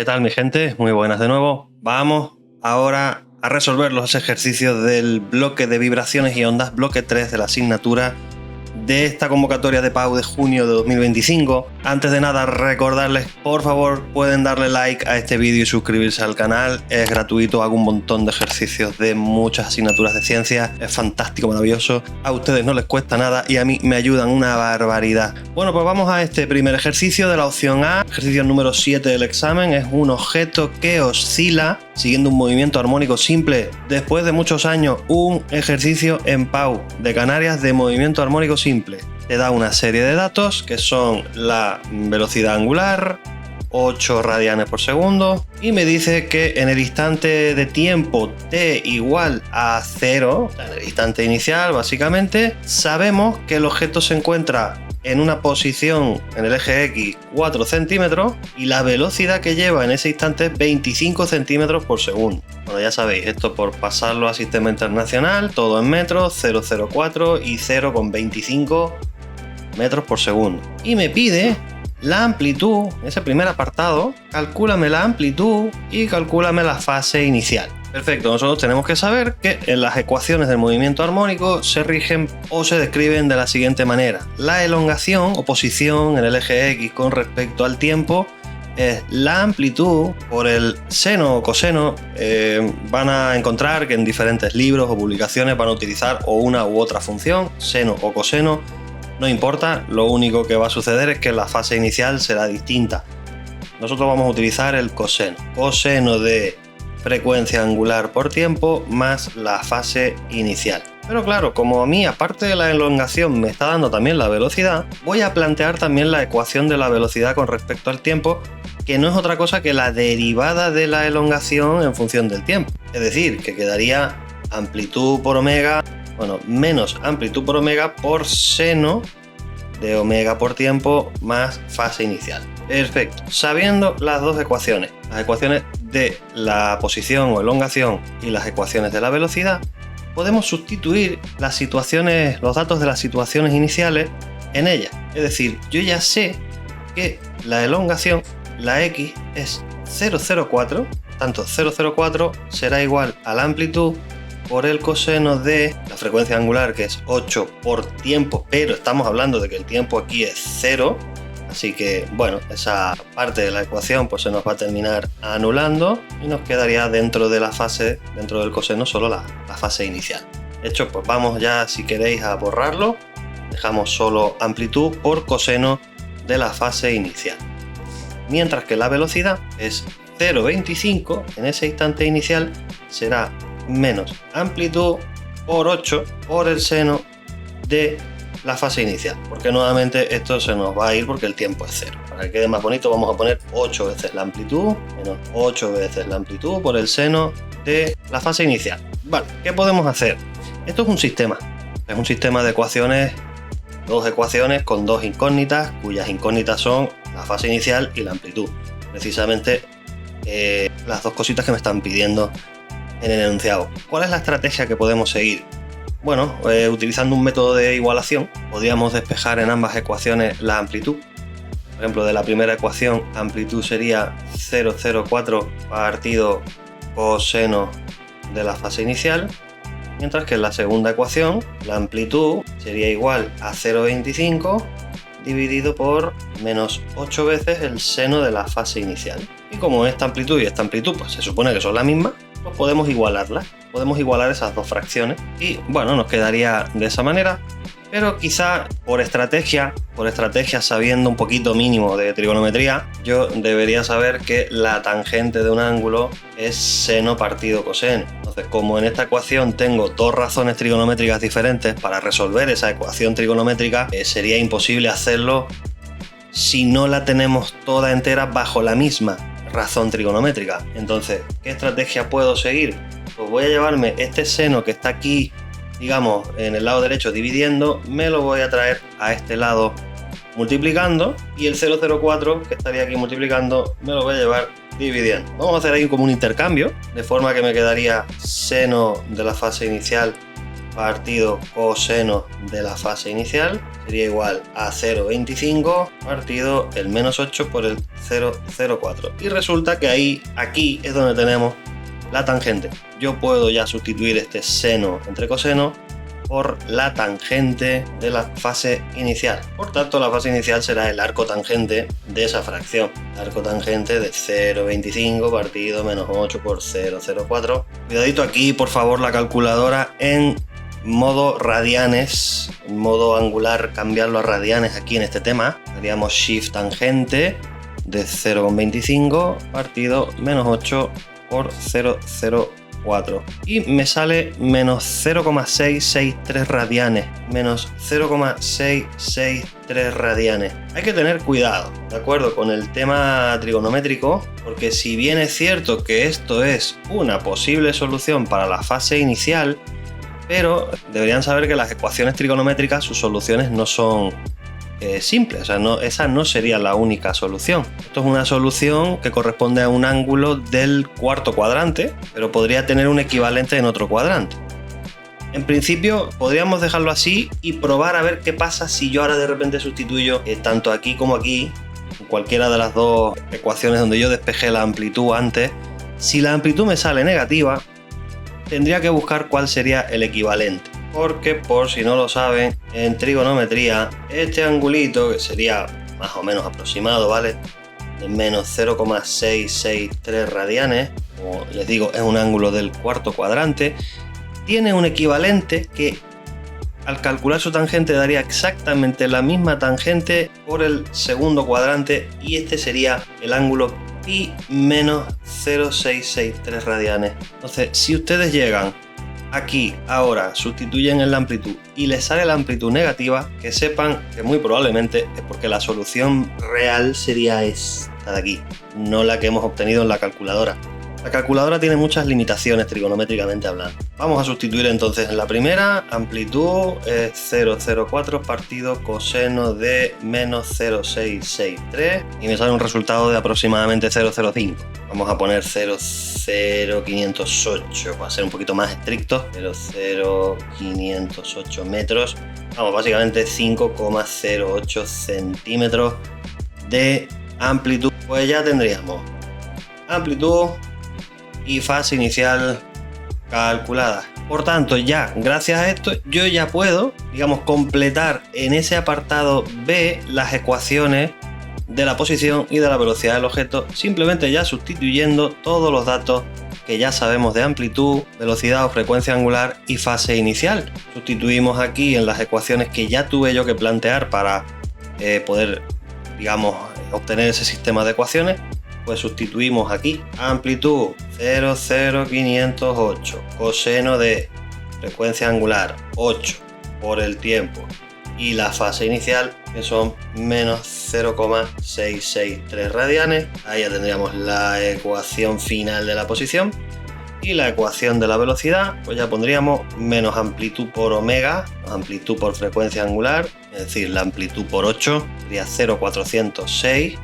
¿Qué tal, mi gente? Muy buenas de nuevo. Vamos ahora a resolver los ejercicios del bloque de vibraciones y ondas, bloque 3 de la asignatura de esta convocatoria de PAU de junio de 2025. Antes de nada, recordarles, por favor, pueden darle like a este vídeo y suscribirse al canal. Es gratuito, hago un montón de ejercicios de muchas asignaturas de ciencia. Es fantástico, maravilloso. A ustedes no les cuesta nada y a mí me ayudan una barbaridad. Bueno, pues vamos a este primer ejercicio de la opción A. Ejercicio número 7 del examen. Es un objeto que oscila siguiendo un movimiento armónico simple. Después de muchos años, un ejercicio en PAU de Canarias de movimiento armónico simple. Te da una serie de datos que son la velocidad angular, 8 radianes por segundo, y me dice que en el instante de tiempo t igual a 0, en el instante inicial básicamente, sabemos que el objeto se encuentra en una posición en el eje X 4 centímetros y la velocidad que lleva en ese instante es 25 centímetros por segundo. Bueno, ya sabéis, esto por pasarlo a sistema internacional, todo en metros, 0,04 y 0,25 metros por segundo. Y me pide la amplitud, en ese primer apartado, calcúlame la amplitud y calcúlame la fase inicial. Perfecto, nosotros tenemos que saber que en las ecuaciones del movimiento armónico se rigen o se describen de la siguiente manera. La elongación o posición en el eje X con respecto al tiempo es la amplitud por el seno o coseno. Van a encontrar que en diferentes libros o publicaciones van a utilizar o una u otra función, seno o coseno, no importa, lo único que va a suceder es que la fase inicial será distinta. Nosotros vamos a utilizar el coseno. Coseno de frecuencia angular por tiempo más la fase inicial. Pero claro, como a mí aparte de la elongación me está dando también la velocidad, voy a plantear también la ecuación de la velocidad con respecto al tiempo, que no es otra cosa que la derivada de la elongación en función del tiempo. Es decir, que quedaría amplitud por omega, menos amplitud por omega por seno de omega por tiempo más fase inicial. Perfecto. Sabiendo las dos ecuaciones, las ecuaciones de la posición o elongación y las ecuaciones de la velocidad, podemos sustituir las situaciones, los datos de las situaciones iniciales en ellas. Es decir, yo ya sé que la elongación, la X, es 0,04, tanto 0,04 será igual a la amplitud por el coseno de la frecuencia angular, que es 8 por tiempo, pero estamos hablando de que el tiempo aquí es 0, así que bueno, esa parte de la ecuación pues se nos va a terminar anulando y nos quedaría dentro de la fase, dentro del coseno, solo la fase inicial. De hecho, pues vamos ya, si queréis, a borrarlo. Dejamos solo amplitud por coseno de la fase inicial. Mientras que la velocidad es 0,25, en ese instante inicial será menos amplitud por 8 por el seno de la fase inicial, porque nuevamente esto se nos va a ir porque el tiempo es 0. Para que quede más bonito vamos a poner 8 veces la amplitud menos 8 veces la amplitud por el seno de la fase inicial. Vale, ¿qué podemos hacer? Esto es un sistema de ecuaciones, dos ecuaciones con dos incógnitas, cuyas incógnitas son la fase inicial y la amplitud. Precisamente las dos cositas que me están pidiendo en el enunciado. ¿Cuál es la estrategia que podemos seguir? Bueno, utilizando un método de igualación, podríamos despejar en ambas ecuaciones la amplitud. Por ejemplo, de la primera ecuación, amplitud sería 0,04 partido coseno de la fase inicial, mientras que en la segunda ecuación, la amplitud sería igual a 0,25 dividido por menos 8 veces el seno de la fase inicial. Y como esta amplitud y esta amplitud pues se supone que son la misma, pues podemos igualarlas, podemos igualar esas dos fracciones y bueno, nos quedaría de esa manera. Pero quizá por estrategia, sabiendo un poquito mínimo de trigonometría, yo debería saber que la tangente de un ángulo es seno partido coseno. Entonces, como en esta ecuación tengo dos razones trigonométricas diferentes para resolver esa ecuación trigonométrica, sería imposible hacerlo si no la tenemos toda entera bajo la misma razón trigonométrica. Entonces, ¿qué estrategia puedo seguir? Pues voy a llevarme este seno que está aquí, digamos, en el lado derecho dividiendo, me lo voy a traer a este lado multiplicando, y el 0,04 que estaría aquí multiplicando me lo voy a llevar dividiendo. Vamos a hacer ahí como un intercambio, de forma que me quedaría seno de la fase inicial partido coseno de la fase inicial sería igual a 0,25 partido el menos 8 por el 0,04. Y resulta que aquí es donde tenemos la tangente. Yo puedo ya sustituir este seno entre coseno por la tangente de la fase inicial. Por tanto, la fase inicial será el arco tangente de esa fracción. El arco tangente de 0,25 partido menos 8 por 0,04. Cuidadito aquí, por favor, la calculadora en modo radianes, en modo angular, cambiarlo a radianes aquí en este tema. Haríamos shift tangente de 0,25 partido menos 8 por 0,04 y me sale menos 0,663 radianes, menos 0,663 radianes. Hay que tener cuidado, ¿de acuerdo?, con el tema trigonométrico, porque si bien es cierto que esto es una posible solución para la fase inicial, pero deberían saber que las ecuaciones trigonométricas, sus soluciones no son simples, o sea, esa no sería la única solución. Esto es una solución que corresponde a un ángulo del cuarto cuadrante, pero podría tener un equivalente en otro cuadrante. En principio podríamos dejarlo así y probar a ver qué pasa si yo ahora de repente sustituyo tanto aquí como aquí, en cualquiera de las dos ecuaciones donde yo despejé la amplitud antes. Si la amplitud me sale negativa, tendría que buscar cuál sería el equivalente. Porque, por si no lo saben, en trigonometría, este angulito, que sería más o menos aproximado, ¿vale?, de menos 0,663 radianes, como les digo, es un ángulo del cuarto cuadrante, tiene un equivalente que al calcular su tangente daría exactamente la misma tangente por el segundo cuadrante, y este sería el ángulo pi menos 0,663 radianes. Entonces, si ustedes llegan aquí, ahora, sustituyen en la amplitud y les sale la amplitud negativa, que sepan que muy probablemente es porque la solución real sería esta de aquí, no la que hemos obtenido en la calculadora. La calculadora tiene muchas limitaciones trigonométricamente hablando. Vamos a sustituir entonces en la primera. Amplitud es 0,04 partido coseno de menos 0,663 y me sale un resultado de aproximadamente 0,05. Vamos a poner 0,0508 para ser un poquito más estricto. 0,0508 metros. Vamos, básicamente 5,08 centímetros de amplitud. Pues ya tendríamos amplitud y fase inicial calculada. Por tanto, ya gracias a esto yo ya puedo, digamos, completar en ese apartado B las ecuaciones de la posición y de la velocidad del objeto, simplemente ya sustituyendo todos los datos que ya sabemos de amplitud, velocidad o frecuencia angular y fase inicial. Sustituimos aquí en las ecuaciones que ya tuve yo que plantear para poder, digamos, obtener ese sistema de ecuaciones. Pues sustituimos aquí amplitud 0,0508, coseno de frecuencia angular 8 por el tiempo y la fase inicial, que son menos 0,663 radianes. Ahí ya tendríamos la ecuación final de la posición. Y la ecuación de la velocidad, pues ya pondríamos menos amplitud por omega, amplitud por frecuencia angular, es decir, la amplitud por 8 sería 0,406.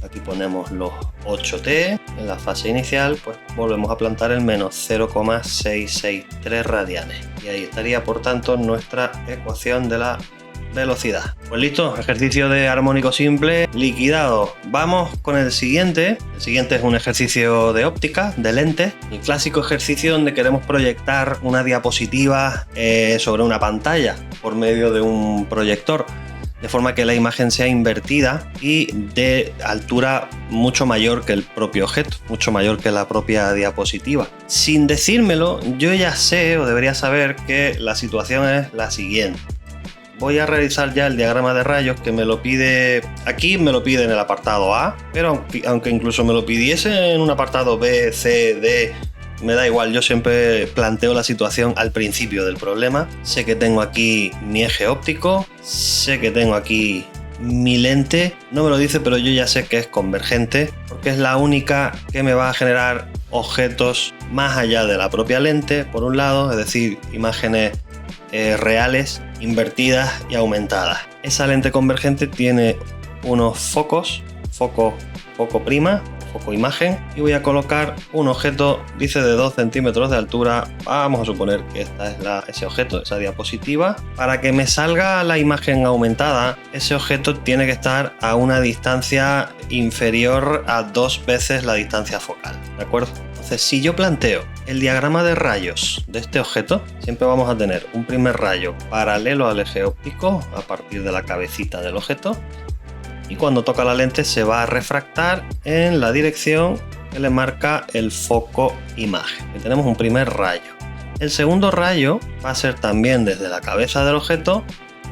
Aquí ponemos los 8t. En la fase inicial, pues volvemos a plantar el menos 0,663 radianes. Y ahí estaría, por tanto, nuestra ecuación de la velocidad. Pues listo, ejercicio de armónico simple liquidado. Vamos con el siguiente. El siguiente es un ejercicio de óptica, de lentes. El clásico ejercicio donde queremos proyectar una diapositiva sobre una pantalla por medio de un proyector, de forma que la imagen sea invertida y de altura mucho mayor que el propio objeto, mucho mayor que la propia diapositiva. Sin decírmelo, yo ya sé o debería saber que la situación es la siguiente. Voy a realizar ya el diagrama de rayos, que me lo pide aquí, me lo pide en el apartado A, pero aunque incluso me lo pidiese en un apartado B, C, D, me da igual. Yo siempre planteo la situación al principio del problema. Sé que tengo aquí mi eje óptico, sé que tengo aquí mi lente, no me lo dice, pero yo ya sé que es convergente, porque es la única que me va a generar objetos más allá de la propia lente, por un lado, es decir, imágenes reales, invertidas y aumentadas. Esa lente convergente tiene unos focos, foco prima, foco imagen y voy a colocar un objeto, dice de 2 centímetros de altura. Vamos a suponer que esta es ese objeto, esa diapositiva. Para que me salga la imagen aumentada, ese objeto tiene que estar a una distancia inferior a 2 veces la distancia focal, ¿de acuerdo? Entonces, si yo planteo el diagrama de rayos de este objeto, siempre vamos a tener un primer rayo paralelo al eje óptico a partir de la cabecita del objeto, y cuando toca la lente se va a refractar en la dirección que le marca el foco imagen. Y tenemos un primer rayo. El segundo rayo va a ser también desde la cabeza del objeto,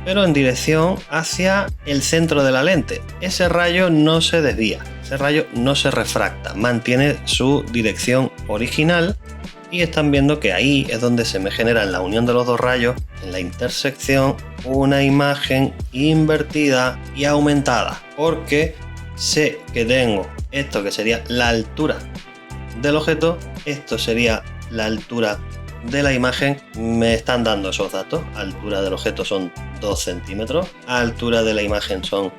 pero en dirección hacia el centro de la lente. Ese rayo no se desvía, ese rayo no se refracta, mantiene su dirección original, y están viendo que ahí es donde se me genera, en la unión de los dos rayos, en la intersección, una imagen invertida y aumentada, porque sé que tengo esto que sería la altura del objeto, esto sería la altura de la imagen. Me están dando esos datos. Altura del objeto son 2 centímetros, altura de la imagen son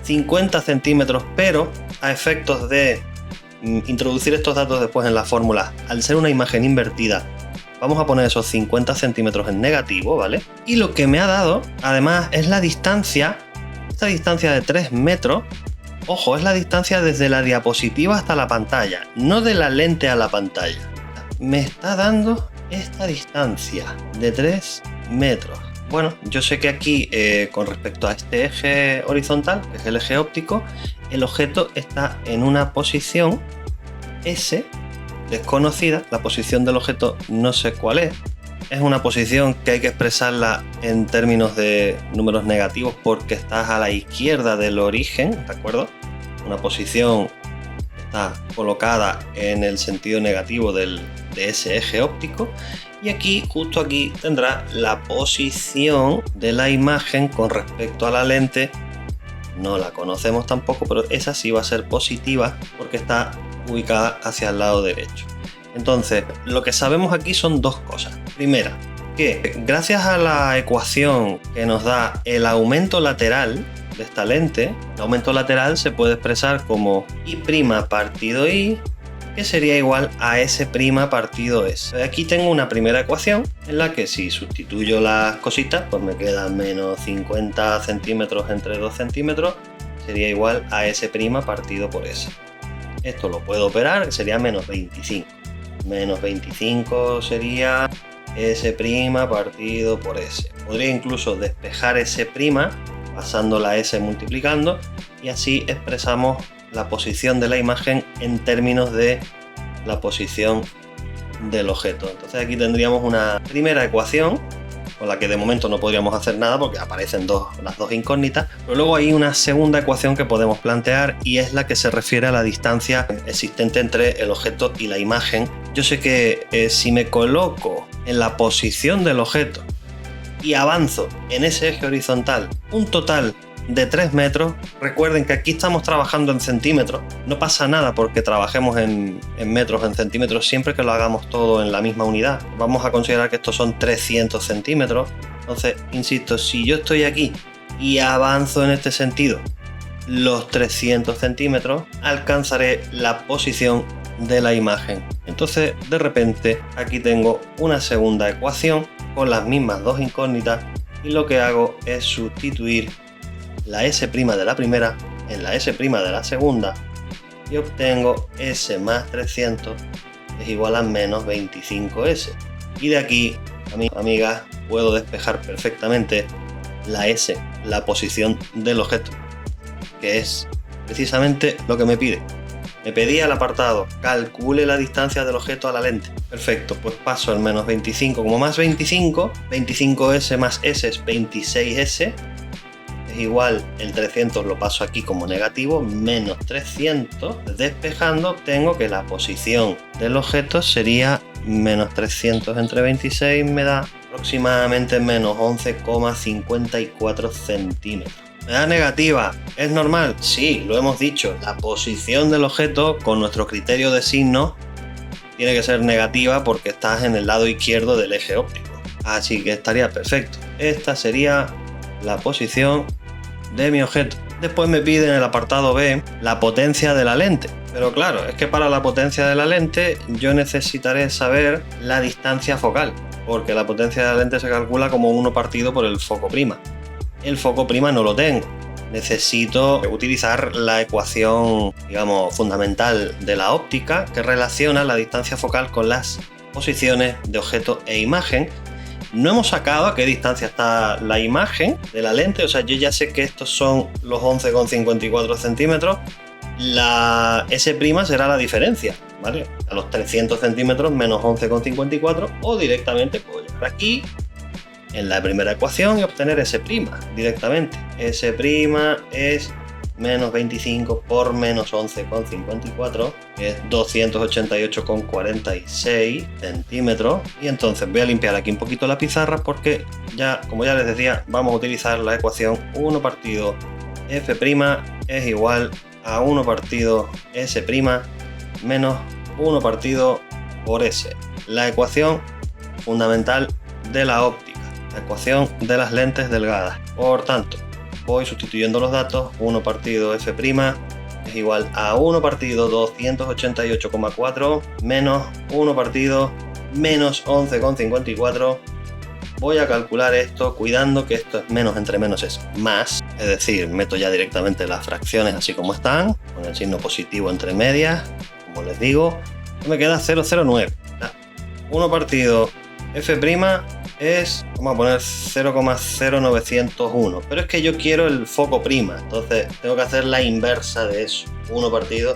50 centímetros, pero a efectos de introducir estos datos después en la fórmula, al ser una imagen invertida, vamos a poner esos 50 centímetros en negativo, ¿vale? Y lo que me ha dado además es la distancia, esta distancia de 3 metros. Ojo, es la distancia desde la diapositiva hasta la pantalla, no de la lente a la pantalla. Me está dando esta distancia de 3 metros. Bueno, yo sé que aquí con respecto a este eje horizontal, que es el eje óptico, el objeto está en una posición S desconocida. La posición del objeto no sé cuál es. Es una posición que hay que expresarla en términos de números negativos porque estás a la izquierda del origen, ¿de acuerdo? Una posición está colocada en el sentido negativo de ese eje óptico, y aquí, justo aquí, tendrá la posición de la imagen con respecto a la lente. No la conocemos tampoco, pero esa sí va a ser positiva porque está ubicada hacia el lado derecho. Entonces, lo que sabemos aquí son dos cosas. Primera, que gracias a la ecuación que nos da el aumento lateral de esta lente, el aumento lateral se puede expresar como I' partido I, que sería igual a S' partido S. Aquí tengo una primera ecuación en la que si sustituyo las cositas, pues me quedan menos 50 centímetros entre 2 centímetros, sería igual a S' partido por S. Esto lo puedo operar, que sería menos 25. Menos 25 sería S' partido por S. Podría incluso despejar S', pasando la S multiplicando, y así expresamos la posición de la imagen en términos de la posición del objeto. Entonces aquí tendríamos una primera ecuación con la que de momento no podríamos hacer nada porque aparecen las dos incógnitas, pero luego hay una segunda ecuación que podemos plantear, y es la que se refiere a la distancia existente entre el objeto y la imagen. Yo sé que si me coloco en la posición del objeto y avanzo en ese eje horizontal un total de 3 metros, recuerden que aquí estamos trabajando en centímetros, no pasa nada porque trabajemos en metros, en centímetros, siempre que lo hagamos todo en la misma unidad. Vamos a considerar que estos son 300 centímetros. Entonces, insisto, si yo estoy aquí y avanzo en este sentido los 300 centímetros, alcanzaré la posición de la imagen. Entonces, de repente, aquí tengo una segunda ecuación con las mismas dos incógnitas, y lo que hago es sustituir la S' de la primera en la S' de la segunda, y obtengo S más 300 es igual a menos 25S. Y de aquí, amigas, puedo despejar perfectamente la S, la posición del objeto, que es precisamente lo que me pide. Me pedía el apartado, calcule la distancia del objeto a la lente. Perfecto, pues paso el menos 25 como más 25, 25S más S es 26S, es igual, el 300 lo paso aquí como negativo, menos 300, despejando obtengo que la posición del objeto sería menos 300 entre 26, me da aproximadamente menos 11,54 centímetros. ¿Me da negativa? ¿Es normal? Sí, lo hemos dicho, la posición del objeto con nuestro criterio de signos tiene que ser negativa porque estás en el lado izquierdo del eje óptico. Así que estaría perfecto. Esta sería la posición de mi objeto. Después me pide en el apartado B la potencia de la lente. Pero claro, es que para la potencia de la lente yo necesitaré saber la distancia focal, porque la potencia de la lente se calcula como 1 partido por el foco prima. El foco prima no lo tengo. Necesito utilizar la ecuación, digamos, fundamental de la óptica que relaciona la distancia focal con las posiciones de objeto e imagen. No hemos sacado a qué distancia está la imagen de la lente, o sea, yo ya sé que estos son los 11,54 centímetros. La S' será la diferencia, ¿vale? A los 300 centímetros menos 11,54, o directamente puedo llegar aquí en la primera ecuación y obtener S' directamente. S' es menos 25 por menos 11,54, que es 288,46 centímetros. Y entonces voy a limpiar aquí un poquito la pizarra porque ya, como ya les decía, vamos a utilizar la ecuación 1 partido F' es igual a 1 partido S' menos 1 partido por S. La ecuación fundamental de la óptica, la ecuación de las lentes delgadas. Por tanto, voy sustituyendo los datos. 1 partido F' es igual a 1 partido 288,4 menos 1 partido menos 11,54. Voy a calcular esto cuidando que esto es menos entre menos es más, es decir, meto ya directamente las fracciones así como están, con el signo positivo entre medias, como les digo, y me queda 0,09. 1 partido F' es, vamos a poner 0,0901, pero es que yo quiero el foco prima, entonces tengo que hacer la inversa de eso. 1 partido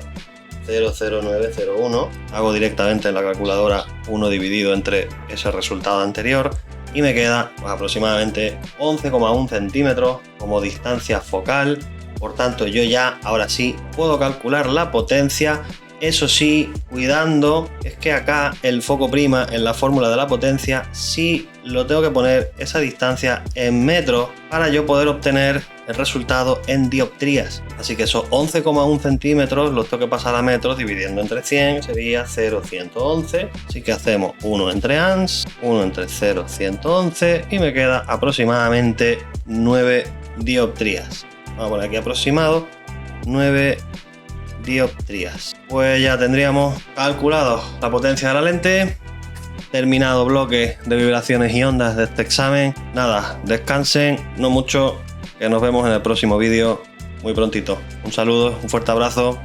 0,0901, hago directamente en la calculadora 1 dividido entre ese resultado anterior y me queda aproximadamente 11,1 centímetros como distancia focal. Por tanto, yo ya ahora sí puedo calcular la potencia. Eso sí, cuidando, es que acá el foco prima en la fórmula de la potencia sí lo tengo que poner esa distancia en metros para yo poder obtener el resultado en dioptrías. Así que esos 11,1 centímetros los tengo que pasar a metros dividiendo entre 100, sería 0,111. Así que hacemos 1 entre ans, 1 entre 0,111 y me queda aproximadamente 9 dioptrías. Vamos a poner aquí aproximado 9 dioptrías. Pues ya tendríamos calculado la potencia de la lente, terminado bloque de vibraciones y ondas de este examen. Nada, descansen, no mucho, que nos vemos en el próximo vídeo muy prontito. Un saludo, un fuerte abrazo.